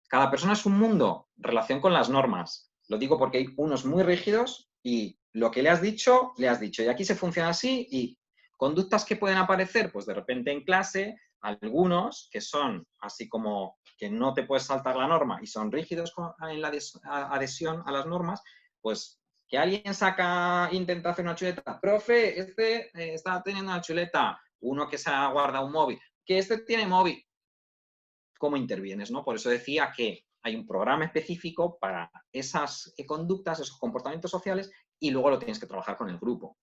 Cada persona es un mundo, relación con las normas. Lo digo porque hay unos muy rígidos y lo que le has dicho. Y aquí se funciona así y conductas que pueden aparecer, pues de repente en clase, algunos que son así como que no te puedes saltar la norma y son rígidos en la adhesión a las normas, pues que alguien intenta hacer una chuleta, profe, está teniendo una chuleta, uno que se ha guardado un móvil, que tiene móvil. ¿Cómo intervienes, ¿no? Por eso decía que hay un programa específico para esas conductas, esos comportamientos sociales, y luego lo tienes que trabajar con el grupo.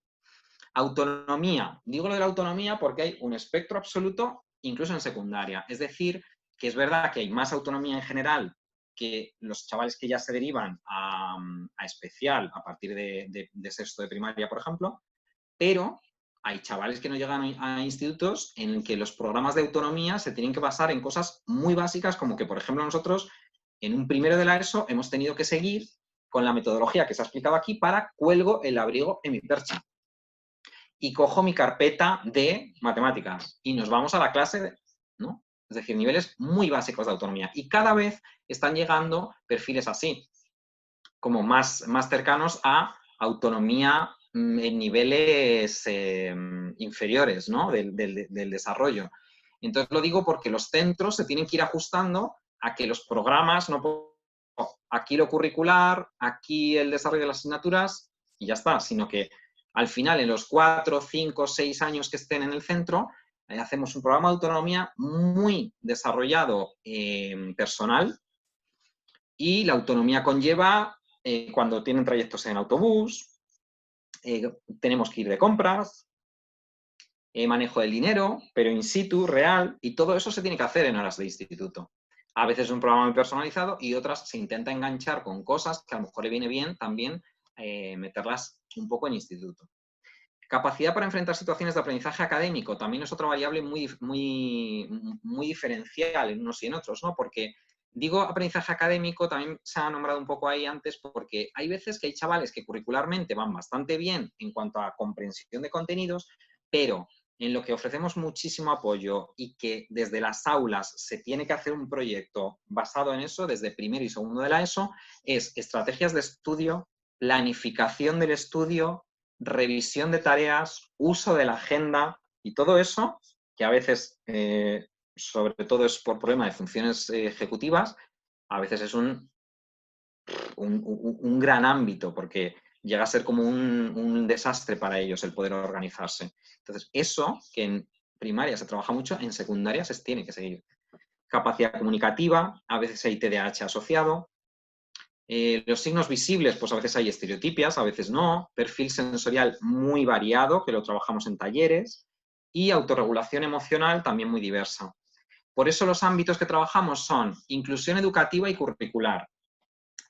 Autonomía. Digo lo de la autonomía porque hay un espectro absoluto incluso en secundaria. Es decir, que es verdad que hay más autonomía en general que los chavales que ya se derivan a especial a partir de sexto de primaria, por ejemplo, pero hay chavales que no llegan a institutos en que los programas de autonomía se tienen que basar en cosas muy básicas, como que, por ejemplo, nosotros en un primero de la ESO hemos tenido que seguir con la metodología que se ha explicado aquí para cuelgo el abrigo en mi percha. Y cojo mi carpeta de matemáticas y nos vamos a la clase, ¿no? Es decir, niveles muy básicos de autonomía. Y cada vez están llegando perfiles así, como más cercanos a autonomía en niveles inferiores, ¿no? del desarrollo. Entonces lo digo porque los centros se tienen que ir ajustando a que los programas no aquí lo curricular, aquí el desarrollo de las asignaturas y ya está, sino que al final en los 4, 5, 6 años que estén en el centro hacemos un programa de autonomía muy desarrollado personal, y la autonomía conlleva cuando tienen trayectos en autobús, tenemos que ir de compras, manejo del dinero, pero in situ, real, y todo eso se tiene que hacer en horas de instituto. A veces es un programa muy personalizado y otras se intenta enganchar con cosas que a lo mejor le viene bien también meterlas un poco en instituto. Capacidad para enfrentar situaciones de aprendizaje académico también es otra variable muy diferencial en unos y en otros, ¿no? Porque digo aprendizaje académico, también se ha nombrado un poco ahí antes, porque hay veces que hay chavales que curricularmente van bastante bien en cuanto a comprensión de contenidos, pero en lo que ofrecemos muchísimo apoyo y que desde las aulas se tiene que hacer un proyecto basado en eso, desde primero y segundo de la ESO, es estrategias de estudio, planificación del estudio, revisión de tareas, uso de la agenda y todo eso, que a veces, sobre todo es por problema de funciones ejecutivas, a veces es un gran ámbito, porque llega a ser como un desastre para ellos el poder organizarse. Entonces, eso que en primaria se trabaja mucho, en secundaria se tiene que seguir. Capacidad comunicativa, a veces hay TDAH asociado. Los signos visibles, pues a veces hay estereotipias, a veces no. Perfil sensorial muy variado, que lo trabajamos en talleres. Y autorregulación emocional también muy diversa. Por eso los ámbitos que trabajamos son inclusión educativa y curricular,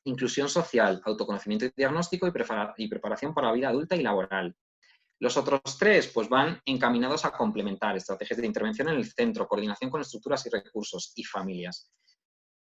inclusión social, autoconocimiento y diagnóstico y preparación para la vida adulta y laboral. Los otros tres pues, van encaminados a complementar estrategias de intervención en el centro, coordinación con estructuras y recursos y familias.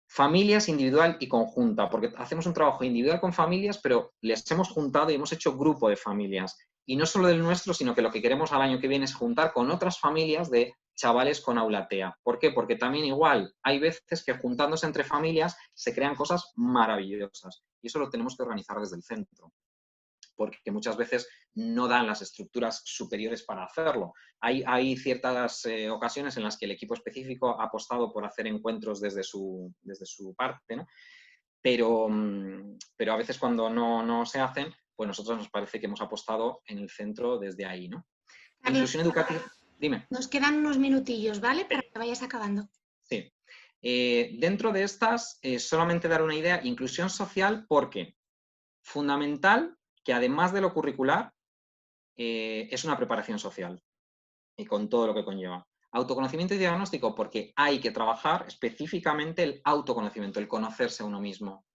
Familias individual y conjunta, porque hacemos un trabajo individual con familias, pero les hemos juntado y hemos hecho grupo de familias. Y no solo del nuestro, sino que lo que queremos al año que viene es juntar con otras familias de chavales con aula TEA. ¿Por qué? Porque también igual hay veces que juntándose entre familias se crean cosas maravillosas. Y eso lo tenemos que organizar desde el centro, porque muchas veces no dan las estructuras superiores para hacerlo. Hay ciertas ocasiones en las que el equipo específico ha apostado por hacer encuentros desde su parte, ¿no? Pero a veces cuando no se hacen, pues nosotros nos parece que hemos apostado en el centro desde ahí, ¿no? Carlos, Inclusión educativa. Dime. nos quedan unos minutillos, ¿vale? Para que vayas acabando. Sí. Dentro de estas, solamente dar una idea, inclusión social, porque fundamental que además de lo curricular, es una preparación social y con todo lo que conlleva. Autoconocimiento y diagnóstico, porque hay que trabajar específicamente el autoconocimiento, el conocerse a uno mismo.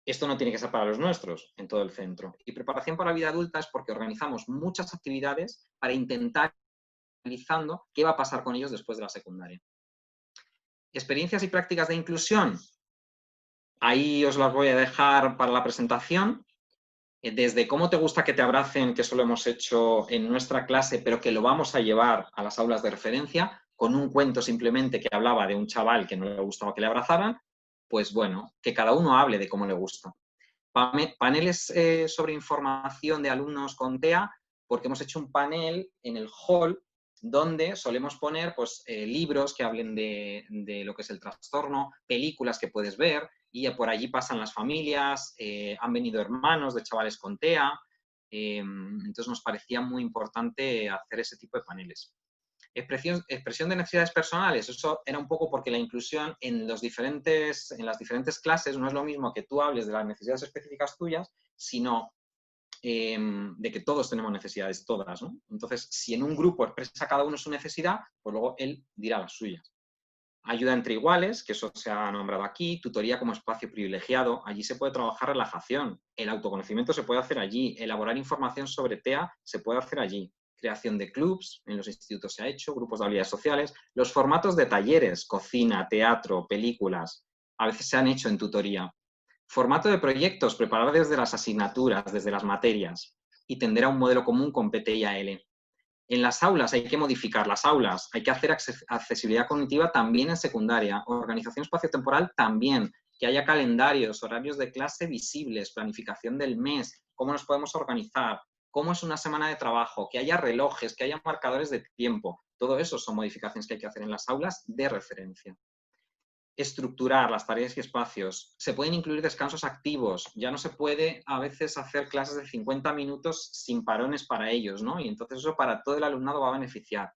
Esto no tiene que ser para los nuestros, en todo el centro. Y preparación para la vida adulta es porque organizamos muchas actividades para intentar analizando qué va a pasar con ellos después de la secundaria. Experiencias y prácticas de inclusión. Ahí os las voy a dejar para la presentación. Desde cómo te gusta que te abracen, que eso lo hemos hecho en nuestra clase, pero que lo vamos a llevar a las aulas de referencia, con un cuento simplemente que hablaba de un chaval que no le gustaba que le abrazaran, pues bueno, que cada uno hable de cómo le gusta. Paneles sobre información de alumnos con TEA, porque hemos hecho un panel en el hall donde solemos poner pues, libros que hablen de lo que es el trastorno, películas que puedes ver, y por allí pasan las familias, han venido hermanos de chavales con TEA, entonces nos parecía muy importante hacer ese tipo de paneles. Expresión de necesidades personales, eso era un poco porque la inclusión en las diferentes clases no es lo mismo que tú hables de las necesidades específicas tuyas, sino de que todos tenemos necesidades, todas, ¿no? Entonces, si en un grupo expresa cada uno su necesidad, pues luego él dirá las suyas. Ayuda entre iguales, que eso se ha nombrado aquí, tutoría como espacio privilegiado, allí se puede trabajar relajación, el autoconocimiento se puede hacer allí, elaborar información sobre TEA se puede hacer allí, creación de clubs, en los institutos se ha hecho, grupos de habilidades sociales, los formatos de talleres, cocina, teatro, películas, a veces se han hecho en tutoría. Formato de proyectos, preparar desde las asignaturas, desde las materias, y tender a un modelo común con PTIAL. En las aulas hay que modificar las aulas, hay que hacer accesibilidad cognitiva también en secundaria, organización espaciotemporal también, que haya calendarios, horarios de clase visibles, planificación del mes, cómo nos podemos organizar, cómo es una semana de trabajo, que haya relojes, que haya marcadores de tiempo. Todo eso son modificaciones que hay que hacer en las aulas de referencia. Estructurar las tareas y espacios. Se pueden incluir descansos activos. Ya no se puede a veces hacer clases de 50 minutos sin parones para ellos, ¿no? Y entonces eso para todo el alumnado va a beneficiar.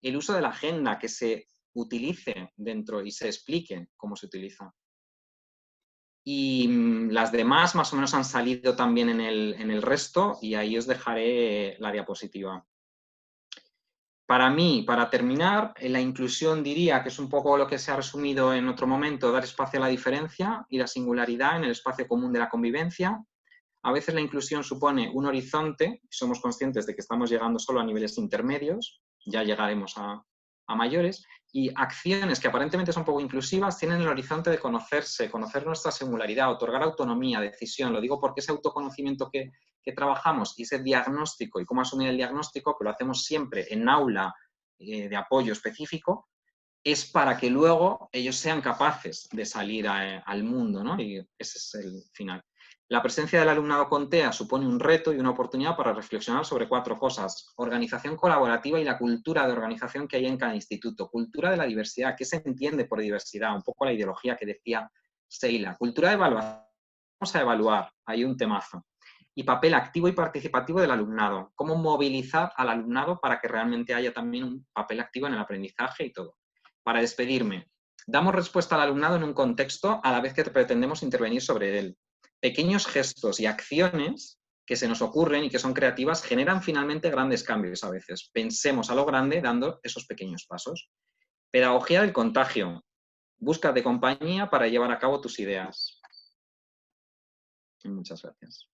El uso de la agenda, que se utilice dentro y se explique cómo se utiliza. Y las demás más o menos han salido también en el resto y ahí os dejaré la diapositiva. Para mí, para terminar, la inclusión diría que es un poco lo que se ha resumido en otro momento, dar espacio a la diferencia y la singularidad en el espacio común de la convivencia. A veces la inclusión supone un horizonte y somos conscientes de que estamos llegando solo a niveles intermedios, ya llegaremos a mayores, y acciones que aparentemente son poco inclusivas tienen el horizonte de conocerse, conocer nuestra singularidad, otorgar autonomía, decisión. Lo digo porque ese autoconocimiento que trabajamos y ese diagnóstico y cómo asumir el diagnóstico, que lo hacemos siempre en aula de apoyo específico, es para que luego ellos sean capaces de salir al mundo, ¿no? Y ese es el final. La presencia del alumnado con TEA supone un reto y una oportunidad para reflexionar sobre 4 cosas. Organización colaborativa y la cultura de organización que hay en cada instituto. Cultura de la diversidad. ¿Qué se entiende por diversidad? Un poco la ideología que decía Seila. Cultura de evaluación. Vamos a evaluar. Hay un temazo. Y papel activo y participativo del alumnado. Cómo movilizar al alumnado para que realmente haya también un papel activo en el aprendizaje y todo. Para despedirme. Damos respuesta al alumnado en un contexto a la vez que pretendemos intervenir sobre él. Pequeños gestos y acciones que se nos ocurren y que son creativas generan finalmente grandes cambios a veces. Pensemos a lo grande dando esos pequeños pasos. Pedagogía del contagio. Busca de compañía para llevar a cabo tus ideas. Y muchas gracias.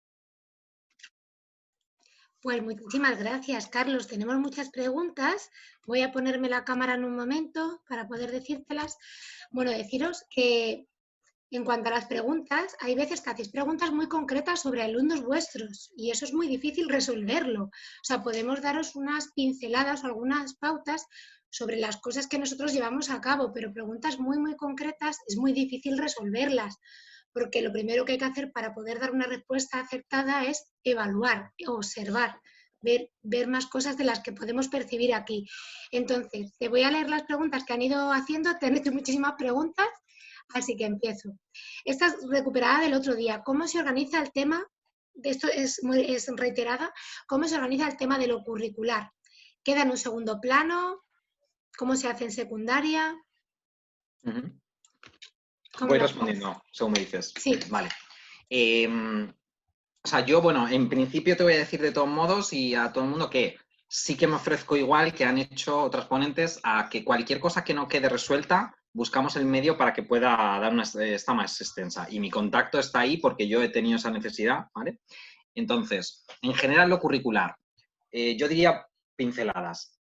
Pues muchísimas gracias, Carlos. Tenemos muchas preguntas. Voy a ponerme la cámara en un momento para poder decírtelas. Bueno, deciros que en cuanto a las preguntas, hay veces que hacéis preguntas muy concretas sobre alumnos vuestros y eso es muy difícil resolverlo. O sea, podemos daros unas pinceladas o algunas pautas sobre las cosas que nosotros llevamos a cabo, pero preguntas muy, muy concretas es muy difícil resolverlas, porque lo primero que hay que hacer para poder dar una respuesta acertada es evaluar, observar, ver más cosas de las que podemos percibir aquí. Entonces, te voy a leer las preguntas que han ido haciendo, te han hecho muchísimas preguntas. Así que empiezo. Esta es recuperada del otro día. ¿Cómo se organiza el tema? De esto es reiterada. ¿Cómo se organiza el tema de lo curricular? ¿Queda en un segundo plano? ¿Cómo se hace en secundaria? Voy respondiendo, según me dices. Sí. Vale. O sea, yo, bueno, en principio te voy a decir de todos modos y a todo el mundo que sí que me ofrezco igual que han hecho otras ponentes a que cualquier cosa que no quede resuelta, buscamos el medio para que pueda dar esta más extensa. Y mi contacto está ahí porque yo he tenido esa necesidad, ¿vale? Entonces, en general lo curricular. Yo diría pinceladas.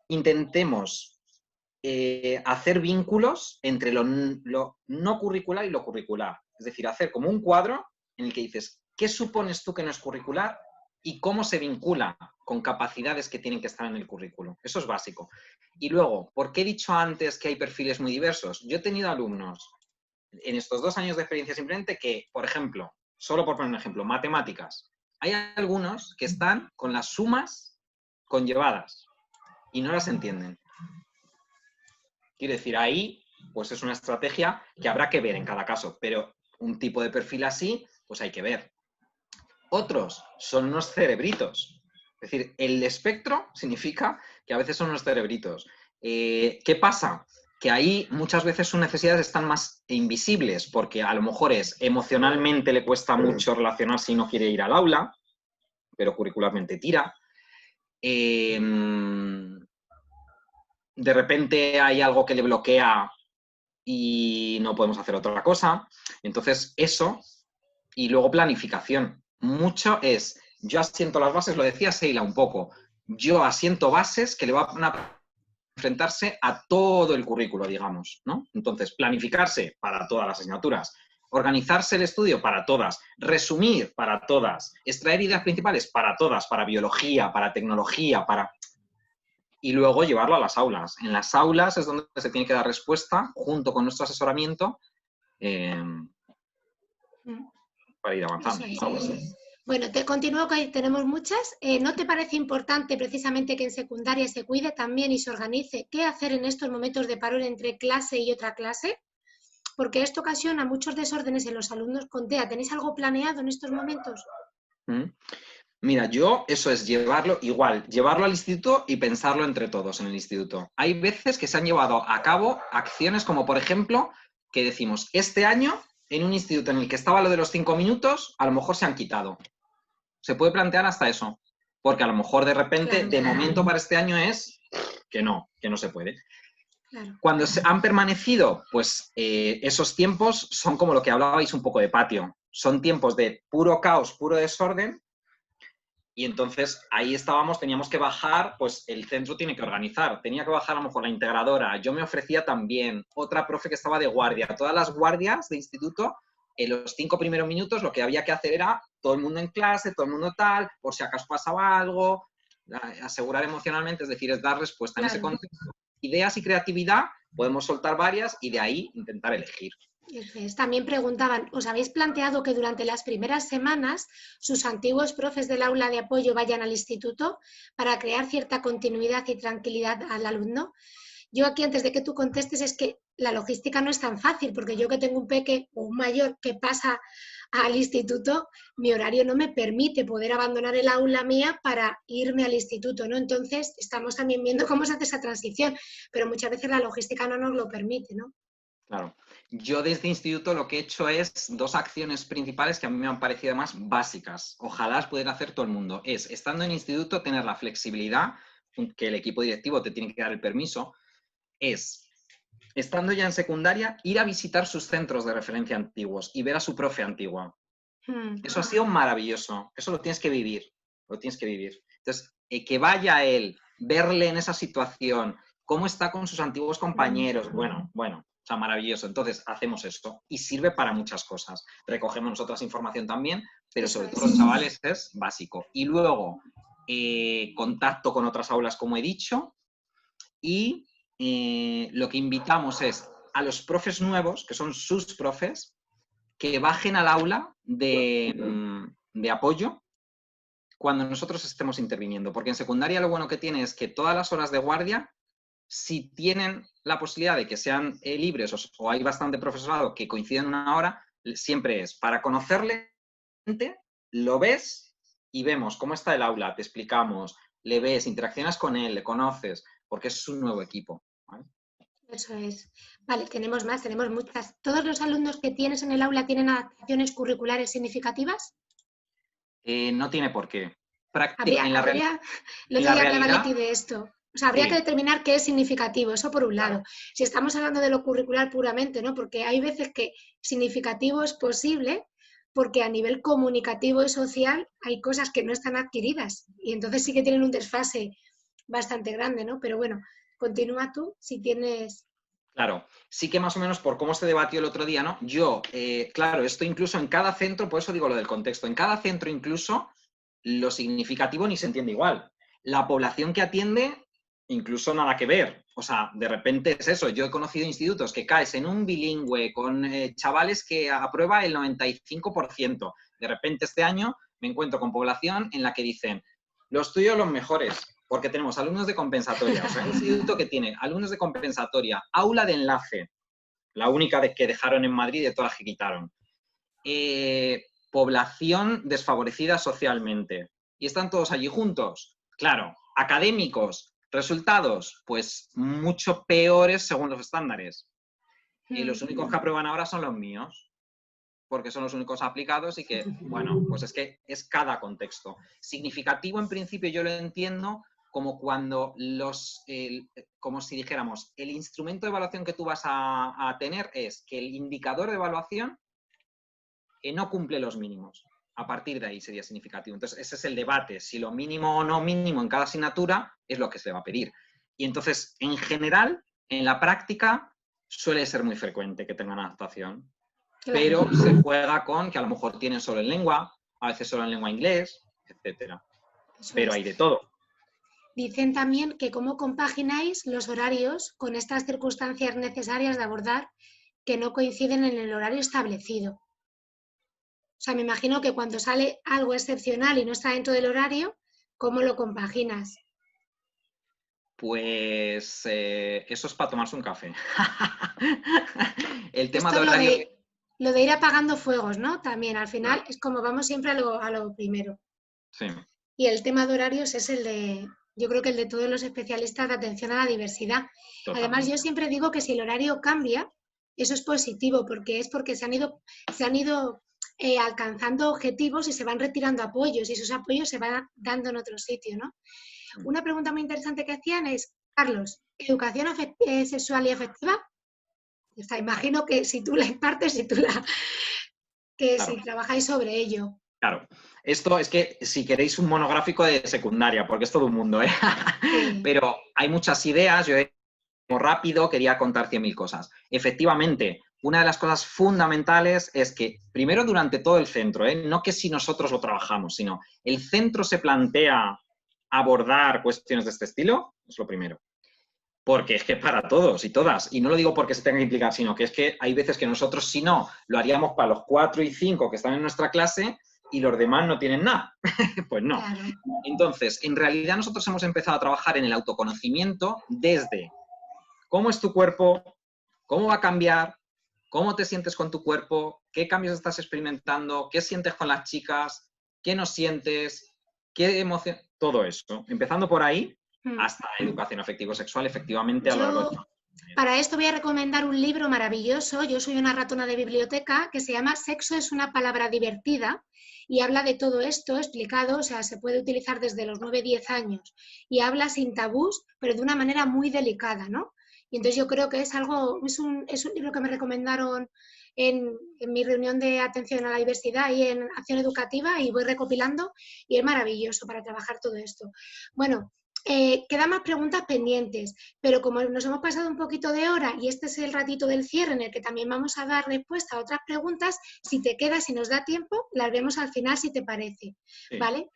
Intentemos hacer vínculos entre lo no curricular y lo curricular. Es decir, hacer como un cuadro en el que dices, ¿qué supones tú que no es curricular y cómo se vincula con capacidades que tienen que estar en el currículo? Eso es básico. Y luego, ¿por qué he dicho antes que hay perfiles muy diversos? Yo he tenido alumnos en estos 2 años de experiencia simplemente que, por ejemplo, solo por poner un ejemplo, matemáticas. Hay algunos que están con las sumas conllevadas y no las entienden. Quiero decir, ahí pues es una estrategia que habrá que ver en cada caso, pero un tipo de perfil así, pues hay que ver. Otros son unos cerebritos. Es decir, el espectro significa que a veces son unos cerebritos. ¿Qué pasa? Que ahí muchas veces sus necesidades están más invisibles, porque a lo mejor emocionalmente le cuesta mucho relacionarse y no quiere ir al aula, pero curricularmente tira. De repente hay algo que le bloquea y no podemos hacer otra cosa. Entonces, eso, y luego planificación. Mucho es, yo asiento las bases, lo decía Seila un poco, yo asiento bases que le van a enfrentarse a todo el currículo, digamos, ¿no? Entonces, planificarse para todas las asignaturas, organizarse el estudio para todas, resumir para todas, extraer ideas principales para todas, para biología, para tecnología, para... Y luego llevarlo a las aulas. En las aulas es donde se tiene que dar respuesta, junto con nuestro asesoramiento, para ir avanzando. Bueno, te continúo, que tenemos muchas. ¿No te parece importante precisamente que en secundaria se cuide también y se organice qué hacer en estos momentos de parón entre clase y otra clase? Porque esto ocasiona muchos desórdenes en los alumnos con TEA. ¿Tenéis algo planeado en estos momentos? Mira, eso es llevarlo al instituto y pensarlo entre todos en el instituto. Hay veces que se han llevado a cabo acciones como, por ejemplo, que decimos, este año, en un instituto en el que estaba lo de los 5 minutos, a lo mejor se han quitado. Se puede plantear hasta eso, porque a lo mejor de repente, claro, de momento para este año es que no se puede. Claro. Cuando se han permanecido, pues esos tiempos son como lo que hablabais un poco de patio. Son tiempos de puro caos, puro desorden. Y entonces ahí teníamos que bajar, pues el centro tiene que organizar. Tenía que bajar a lo mejor la integradora. Yo me ofrecía también otra profe que estaba de guardia. Todas las guardias de instituto, en los 5 primeros minutos lo que había que hacer era todo el mundo en clase, todo el mundo tal, por si acaso pasaba algo, asegurar emocionalmente, es decir, es dar respuesta en ese contexto. Ideas y creatividad podemos soltar varias y de ahí intentar elegir. También preguntaban, ¿os habéis planteado que durante las primeras semanas sus antiguos profes del aula de apoyo vayan al instituto para crear cierta continuidad y tranquilidad al alumno? Yo aquí, antes de que tú contestes, es que la logística no es tan fácil, porque yo que tengo un peque o un mayor que pasa al instituto, mi horario no me permite poder abandonar el aula mía para irme al instituto, ¿no? Entonces, estamos también viendo cómo se hace esa transición, pero muchas veces la logística no nos lo permite, ¿no? Claro. Yo desde instituto lo que he hecho es 2 acciones principales que a mí me han parecido más básicas. Ojalá las pudiera hacer todo el mundo. Es, estando en instituto, tener la flexibilidad, que el equipo directivo te tiene que dar el permiso. Es, estando ya en secundaria, ir a visitar sus centros de referencia antiguos y ver a su profe antigua. Eso ha sido maravilloso. Eso lo tienes que vivir. Lo tienes que vivir. Entonces, que vaya él, verle en esa situación, cómo está con sus antiguos compañeros. Bueno, o sea, maravilloso. Entonces, hacemos esto y sirve para muchas cosas. Recogemos nosotras información también, pero sobre todo los chavales es básico. Y luego, contacto con otras aulas, como he dicho, y lo que invitamos es a los profes nuevos, que son sus profes, que bajen al aula de apoyo cuando nosotros estemos interviniendo. Porque en secundaria lo bueno que tiene es que todas las horas de guardia, si tienen la posibilidad de que sean libres o hay bastante profesorado que coinciden una hora, siempre es para conocerle, lo ves y vemos cómo está el aula, te explicamos, le ves, interaccionas con él, le conoces, porque es un nuevo equipo. ¿Vale? Eso es. Vale, tenemos muchas. ¿Todos los alumnos que tienes en el aula tienen adaptaciones curriculares significativas? No tiene por qué. El otro día hablaba Leti de esto. O sea, habría que determinar qué es significativo, eso por un lado. Si estamos hablando de lo curricular puramente, ¿no? Porque hay veces que significativo es posible, porque a nivel comunicativo y social hay cosas que no están adquiridas y entonces sí que tienen un desfase bastante grande, ¿no? Pero bueno, continúa tú si tienes... Claro, sí que más o menos por cómo se debatió el otro día, ¿no? Yo, claro, esto incluso en cada centro, por eso digo lo del contexto, en cada centro incluso lo significativo ni se entiende igual. La población que atiende, incluso nada que ver. O sea, de repente es eso. Yo he conocido institutos que caes en un bilingüe con chavales que aprueba el 95%. De repente este año me encuentro con población en la que dicen, los tuyos los mejores, porque tenemos alumnos de compensatoria. O sea, un instituto que tiene alumnos de compensatoria, aula de enlace, la única que dejaron en Madrid de todas las que quitaron. Población desfavorecida socialmente. Y están todos allí juntos. Claro, académicos, resultados, pues mucho peores según los estándares. Y los únicos que aprueban ahora son los míos, porque son los únicos aplicados y que, bueno, pues es que es cada contexto. Significativo, en principio, yo lo entiendo como cuando como si dijéramos, el instrumento de evaluación que tú vas a tener es que el indicador de evaluación no cumple los mínimos. A partir de ahí sería significativo. Entonces, ese es el debate. Si lo mínimo o no mínimo en cada asignatura es lo que se va a pedir. Y entonces, en general, en la práctica, suele ser muy frecuente que tengan adaptación. Claro. Pero se juega con que a lo mejor tienen solo en lengua, a veces solo en lengua inglés, etc. Pero hay de todo. Dicen también que cómo compagináis los horarios con estas circunstancias necesarias de abordar que no coinciden en el horario establecido. O sea, me imagino que cuando sale algo excepcional y no está dentro del horario, ¿cómo lo compaginas? Pues eso es para tomarse un café. El tema de horario... Lo de ir apagando fuegos, ¿no? También, al final, es como vamos siempre a lo primero. Sí. Y el tema de horarios es el de, yo creo que el de todos los especialistas de atención a la diversidad. Totalmente. Además, yo siempre digo que si el horario cambia, eso es positivo, porque se han ido alcanzando objetivos y se van retirando apoyos, y esos apoyos se van dando en otro sitio, ¿no? Una pregunta muy interesante que hacían es, Carlos, ¿educación sexual y afectiva? O sea, imagino que si tú la impartes, claro. Si trabajáis sobre ello. Claro. Esto es que si queréis un monográfico de secundaria, porque es todo un mundo, ¿eh? Sí. Pero hay muchas ideas, yo rápido quería contar 100.000 cosas. Efectivamente, una de las cosas fundamentales es que, primero durante todo el centro, no que si nosotros lo trabajamos, sino el centro se plantea abordar cuestiones de este estilo, es lo primero. porque es que es para todos y todas. Y no lo digo porque se tenga que implicar, sino que es que hay veces que nosotros, si no, lo haríamos para los 4 y 5 que están en nuestra clase y los demás no tienen nada. Pues no. Claro. Entonces, en realidad nosotros hemos empezado a trabajar en el autoconocimiento desde cómo es tu cuerpo, cómo va a cambiar, cómo te sientes con tu cuerpo, qué cambios estás experimentando, qué sientes con las chicas, qué no sientes, qué emoción, todo eso. Empezando por ahí hasta educación afectivo-sexual, efectivamente, a lo largo de... Para esto voy a recomendar un libro maravilloso. Yo soy una ratona de biblioteca que se llama Sexo es una palabra divertida y habla de todo esto explicado, o sea, se puede utilizar desde los 9-10 años y habla sin tabús, pero de una manera muy delicada, ¿no? Y entonces yo creo que es un libro que me recomendaron en mi reunión de atención a la diversidad y en acción educativa y voy recopilando y es maravilloso para trabajar todo esto. Bueno, quedan más preguntas pendientes, pero como nos hemos pasado un poquito de hora y este es el ratito del cierre en el que también vamos a dar respuesta a otras preguntas, si te queda, si nos da tiempo, las vemos al final si te parece, Sí. ¿vale?